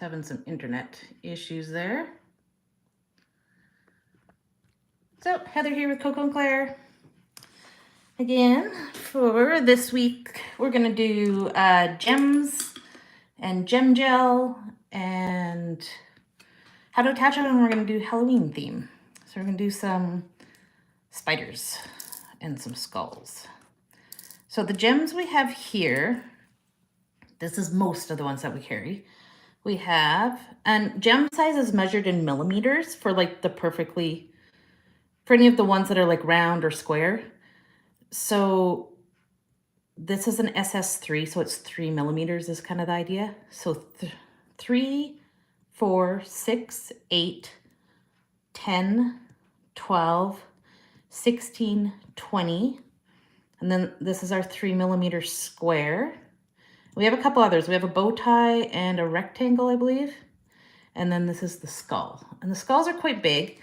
Having some internet issues there. So Heather here with Coco and Claire. Again, for this week, we're gonna do gems and gem gel and how to attach them, and we're gonna do Halloween theme. So we're gonna do some spiders and some skulls. So the gems we have here, this is most of the ones that we carry. We have, and gem size is measured in millimeters for like the perfectly, for any of the ones that are like round or square. So this is an SS3, so it's 3 millimeters is kind of the idea. So 3, 4, 6, 8, 10, 12, 16, 20. And then this is our 3 millimeter square. We have a couple others. We have a bow tie and a rectangle, I believe. And then this is the skull. And the skulls are quite big,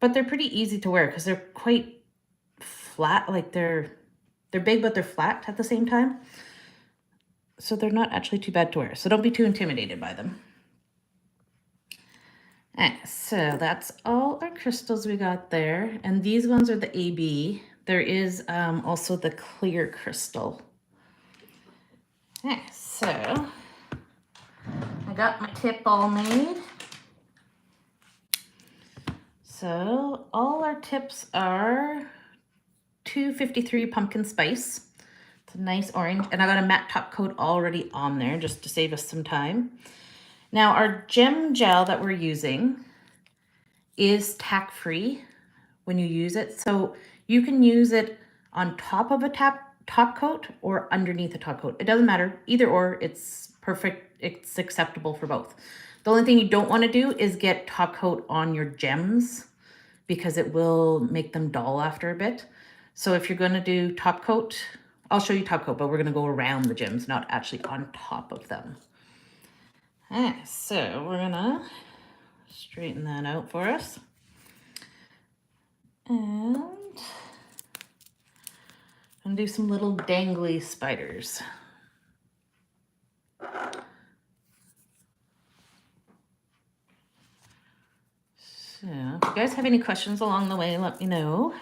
but they're pretty easy to wear because they're quite flat. Like they're big, but they're flat at the same time. So they're not actually too bad to wear. So don't be too intimidated by them. So that's all our crystals we got there. And these ones are the AB. There is also the clear crystal. So I got my tip all made. So all our tips are 253 pumpkin spice. It's a nice orange, and I got a matte top coat already on there just to save us some time. Now our gem gel that we're using is tack free when you use it. So you can use it on top of a top coat or underneath a top coat. It doesn't matter, either or, it's perfect. It's acceptable for both. The only thing you don't want to do is get top coat on your gems because it will make them dull after a bit. So if you're going to do top coat, I'll show you top coat, but we're going to go around the gems, not actually on top of them. So we're going to straighten that out for us. And I'm going to do some little dangly spiders. So if you guys have any questions along the way, let me know.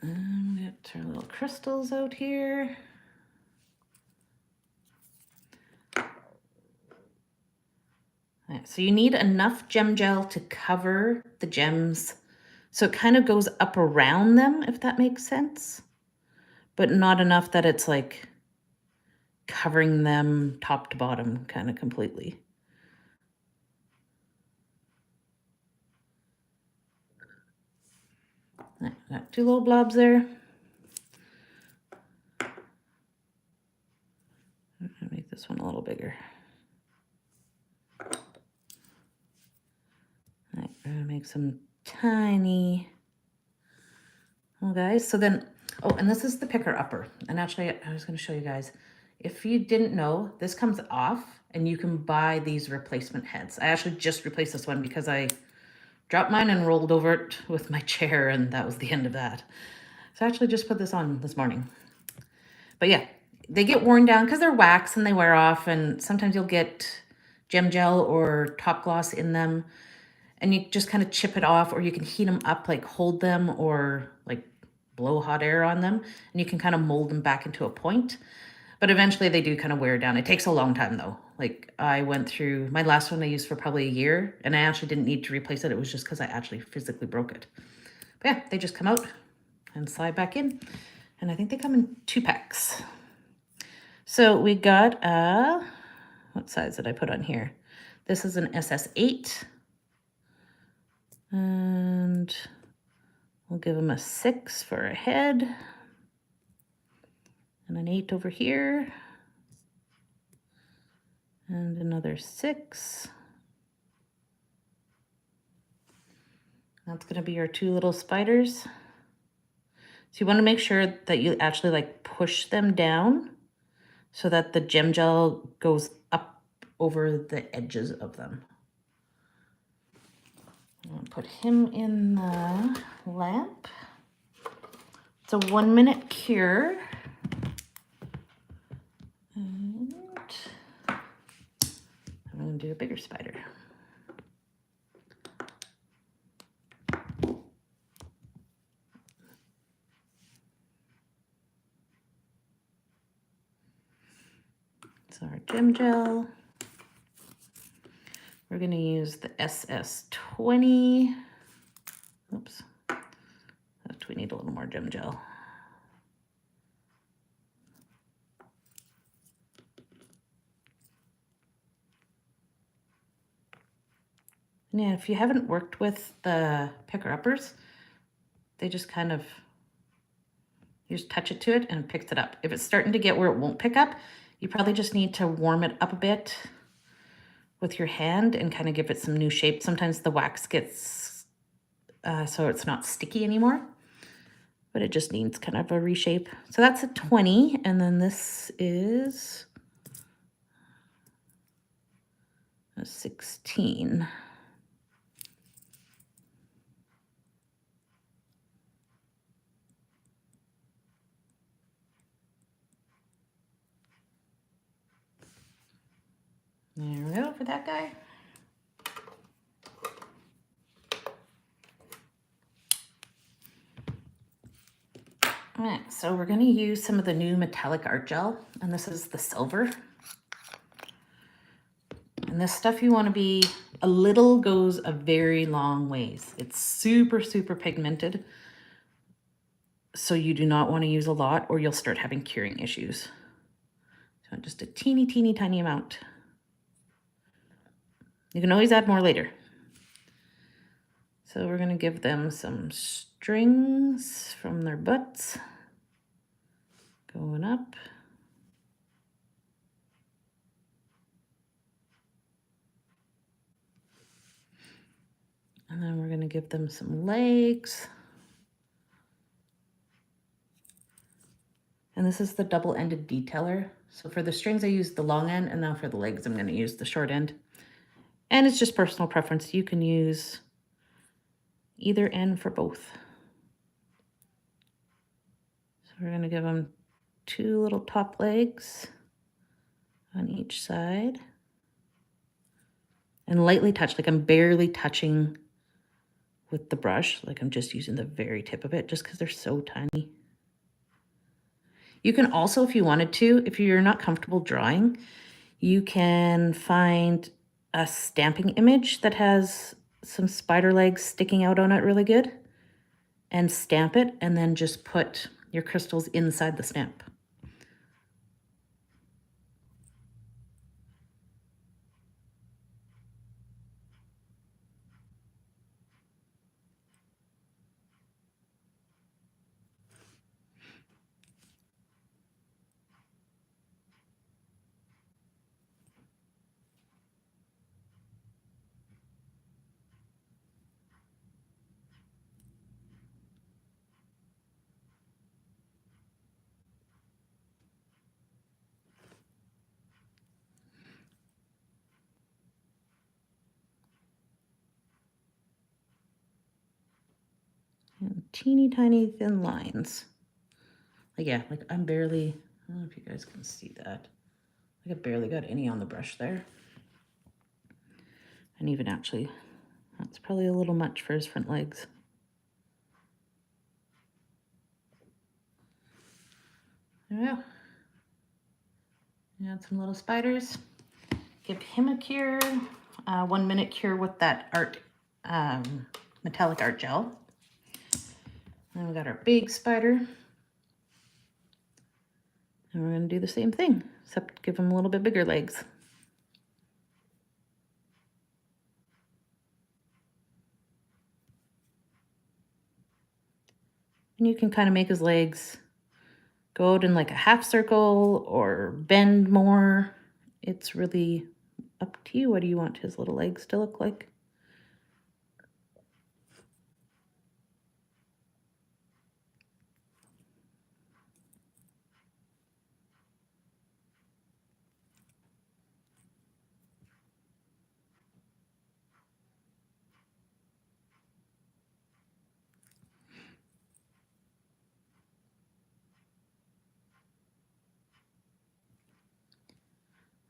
Get our little crystals out here. Right, so you need enough gem gel to cover the gems. So it kind of goes up around them, if that makes sense. But not enough that it's like covering them top to bottom kind of completely. Right, got 2 little blobs there. I'll make this one a little bigger. Right, I'm gonna make some tiny little guys. So then, oh, and this is the picker upper. And actually, I was gonna show you guys, if you didn't know, this comes off and you can buy these replacement heads. I actually just replaced this one because I dropped mine and rolled over it with my chair, and that was the end of that. So I actually just put this on this morning. But yeah, they get worn down because they're wax and they wear off, and sometimes you'll get gem gel or top gloss in them, and you just kind of chip it off, or you can heat them up, like hold them or like blow hot air on them, and you can kind of mold them back into a point. But eventually they do kind of wear down. It takes a long time though. Like I went through, my last one I used for probably a year, and I actually didn't need to replace it. It was just because I actually physically broke it. But yeah, they just come out and slide back in. And I think they come in 2 packs. So we got what size did I put on here? This is an SS8. And we'll give them a 6 for a head. And an 8 over here. And another 6. That's going to be our 2 little spiders. So you want to make sure that you actually like push them down so that the gem gel goes up over the edges of them. I'm going to put him in the lamp. It's a 1-minute cure. And I'm going to do a bigger spider. So our gem gel. We're going to use the SS20. Oops. We need a little more gem gel. And yeah, if you haven't worked with the picker-uppers, they just kind of, you just touch it to it and it picks it up. If it's starting to get where it won't pick up, you probably just need to warm it up a bit with your hand and kind of give it some new shape. Sometimes the wax gets so it's not sticky anymore, but it just needs kind of a reshape. So that's a 20, and then this is a 16. There we go for that guy. All right, so we're going to use some of the new metallic art gel, and this is the silver. And this stuff you want to be, a little goes a very long ways. It's super, super pigmented, so you do not want to use a lot or you'll start having curing issues. So just a teeny, teeny, tiny amount. You can always add more later. So we're going to give them some strings from their butts. Going up. And then we're going to give them some legs. And this is the double-ended detailer. So for the strings, I used the long end, and now for the legs, I'm going to use the short end. And it's just personal preference. You can use either end for both. So we're going to give them 2 little top legs on each side. And lightly touch, like I'm barely touching with the brush, like I'm just using the very tip of it, just because they're so tiny. You can also, if you wanted to, if you're not comfortable drawing, you can find a stamping image that has some spider legs sticking out on it really good and stamp it, and then just put your crystals inside the stamp. And teeny tiny thin lines. Like, yeah, like I'm barely, I don't know if you guys can see that. Like I barely got any on the brush there. And even actually, that's probably a little much for his front legs. There we go. Add some little spiders. Give him a cure, 1 minute cure with that art, metallic art gel. Then we got our big spider. And we're going to do the same thing, except give him a little bit bigger legs. And you can kind of make his legs go out in like a half circle or bend more. It's really up to you. What do you want his little legs to look like?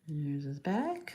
There's his back.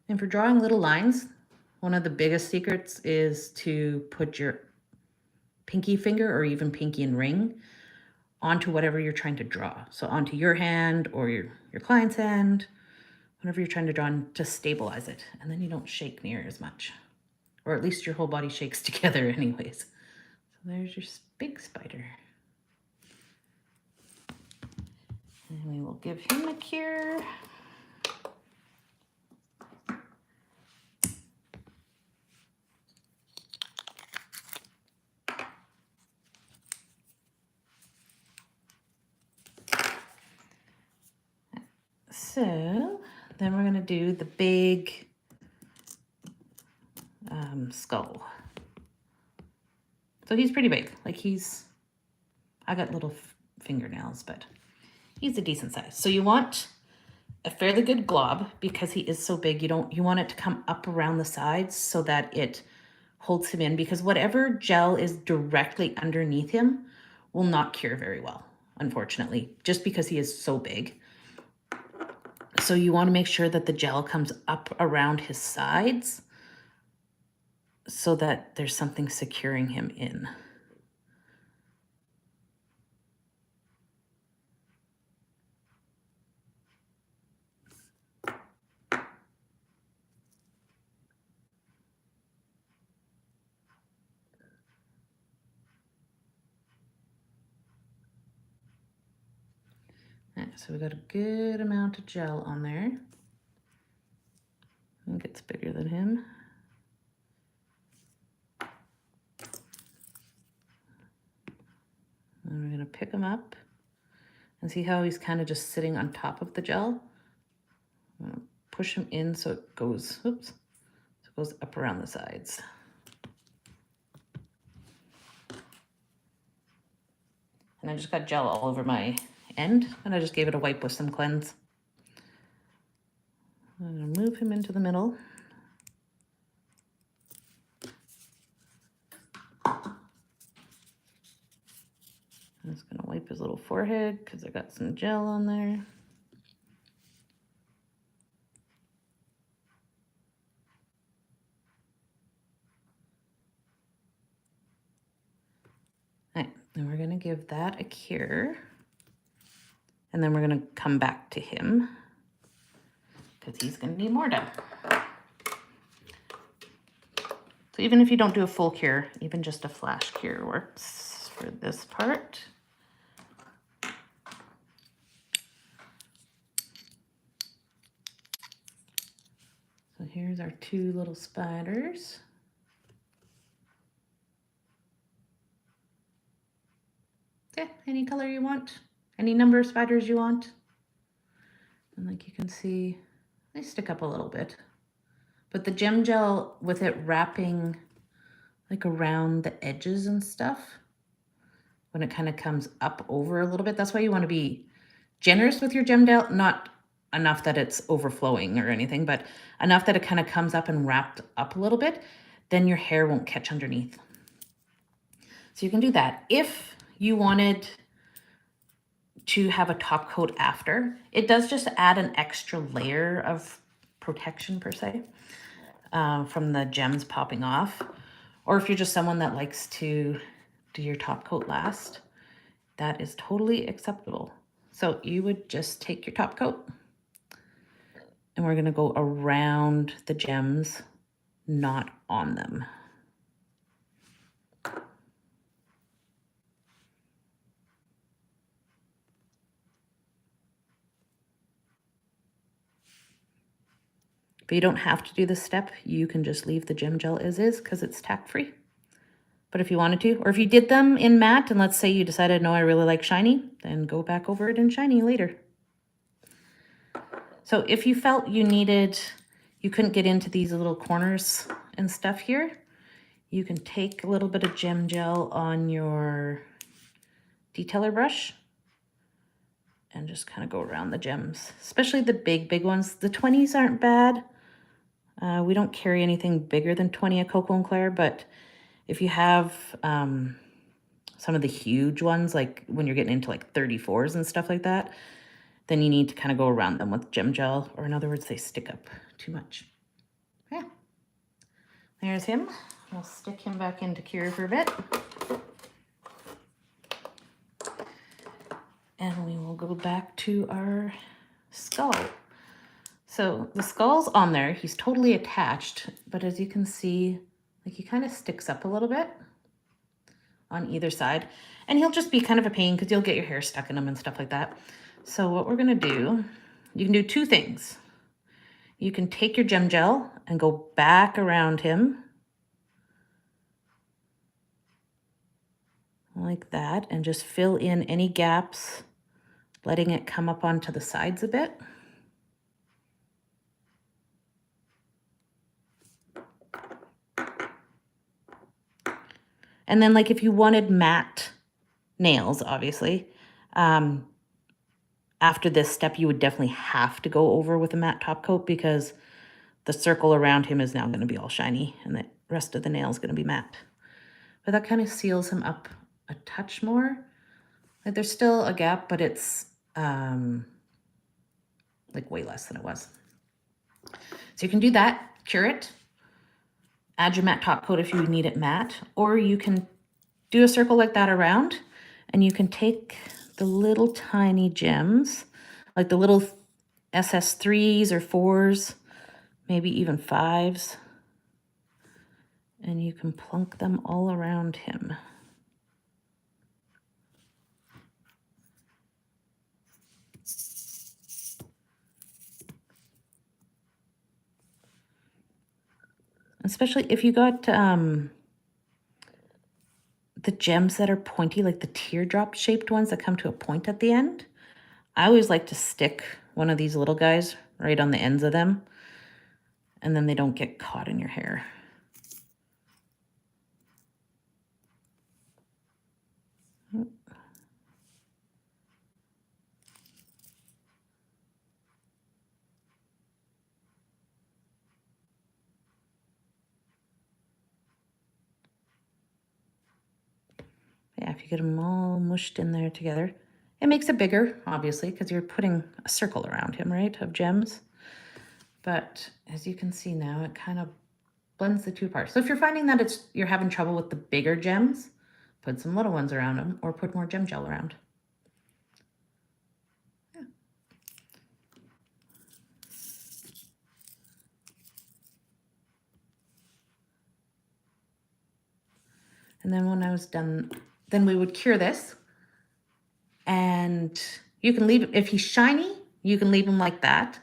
And for drawing little lines, one of the biggest secrets is to put your pinky finger or even pinky and ring onto whatever you're trying to draw. So onto your hand or your client's hand, whatever you're trying to draw, to stabilize it. And then you don't shake near as much. Or at least your whole body shakes together anyways. So there's your big spider. And we will give him a cure. So then we're gonna do the big skull. So he's pretty big. Like I got little fingernails, but he's a decent size. So you want a fairly good glob because he is so big. You want it to come up around the sides so that it holds him in, because whatever gel is directly underneath him will not cure very well, unfortunately, just because he is so big. So you want to make sure that the gel comes up around his sides so that there's something securing him in. Right, so we got a good amount of gel on there. I think it's bigger than him. And we're going to pick him up and see how he's kind of just sitting on top of the gel. I'm going to push him in so it goes, oops, so it goes up around the sides. And I just got gel all over my end, and I just gave it a wipe with some cleanse. I'm going to move him into the middle. I'm just going to wipe his little forehead because I got some gel on there. All right, and we're going to give that a cure. And then we're going to come back to him because he's going to need more done. So even if you don't do a full cure, even just a flash cure works for this part. So here's our two little spiders. Yeah, any color you want, any number of spiders you want. And like you can see, they stick up a little bit. But the gem gel, with it wrapping like around the edges and stuff, when it kind of comes up over a little bit, that's why you want to be generous with your gem gel, not enough that it's overflowing or anything, but enough that it kind of comes up and wrapped up a little bit, then your hair won't catch underneath. So you can do that. If you wanted to have a top coat after, it does just add an extra layer of protection per se from the gems popping off. Or if you're just someone that likes to do your top coat last, that is totally acceptable. So you would just take your top coat and we're going to go around the gems, not on them. But you don't have to do this step. You can just leave the gem gel as is because it's tack free. But if you wanted to, or if you did them in matte and let's say you decided, no, I really like shiny, then go back over it in shiny later. So if you felt you couldn't get into these little corners and stuff here, you can take a little bit of gem gel on your detailer brush and just kind of go around the gems, especially the big ones. The 20s aren't bad. We don't carry anything bigger than 20 at Coco & Claire, but if you have some of the huge ones, like when you're getting into like 34s and stuff like that, then you need to kind of go around them with gem gel, or in other words, they stick up too much. Yeah, there's him. We'll stick him back into cure for a bit. And we will go back to our skull. So the skull's on there. He's totally attached, but as you can see, like he kind of sticks up a little bit on either side. And he'll just be kind of a pain because you'll get your hair stuck in him and stuff like that. So what we're gonna do, you can do two things. You can take your gem gel and go back around him like that and just fill in any gaps, letting it come up onto the sides a bit. And then like if you wanted matte nails, obviously, after this step, you would definitely have to go over with a matte top coat because the circle around him is now going to be all shiny and the rest of the nail is going to be matte. But that kind of seals him up a touch more. Like there's still a gap, but it's like way less than it was. So you can do that, cure it, add your matte top coat if you need it matte, or you can do a circle like that around and you can take the little tiny gems, like the little SS3s or 4s, maybe even 5s, and you can plunk them all around him. Especially if you got the gems that are pointy, like the teardrop shaped ones that come to a point at the end. I always like to stick one of these little guys right on the ends of them, and then they don't get caught in your hair. Yeah, if you get them all mushed in there together, it makes it bigger, obviously, because you're putting a circle around him, right, of gems. But as you can see now, it kind of blends the two parts. So if you're finding that you're having trouble with the bigger gems, put some little ones around them or put more gem gel around. Yeah. And then when I was done, then we would cure this. And you can leave, if he's shiny, you can leave him like that.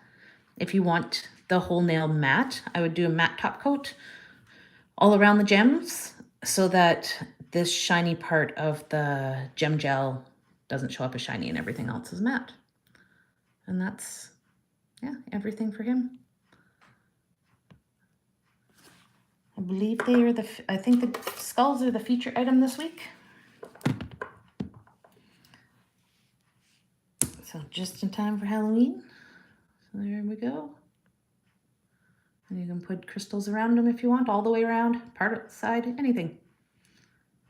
If you want the whole nail matte, I would do a matte top coat all around the gems so that this shiny part of the gem gel doesn't show up as shiny and everything else is matte. And that's, yeah, everything for him. I believe they are I think the skulls are the feature item this week. So just in time for Halloween. So there we go. And you can put crystals around them if you want, all the way around, part of the side, anything.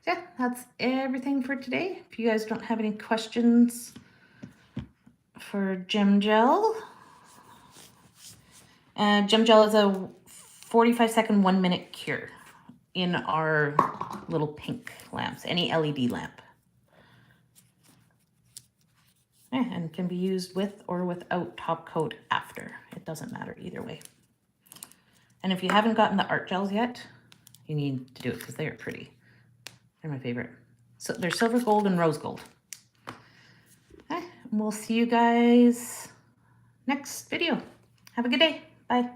So yeah, that's everything for today. If you guys don't have any questions for gem gel, gem gel is a 45-second, 1-minute cure in our little pink lamps, any LED lamp. Yeah, and can be used with or without top coat after. It doesn't matter either way. And if you haven't gotten the art gels yet, you need to do it because they are pretty. They're my favorite. So they're silver gold and rose gold. Okay, we'll see you guys next video. Have a good day. Bye.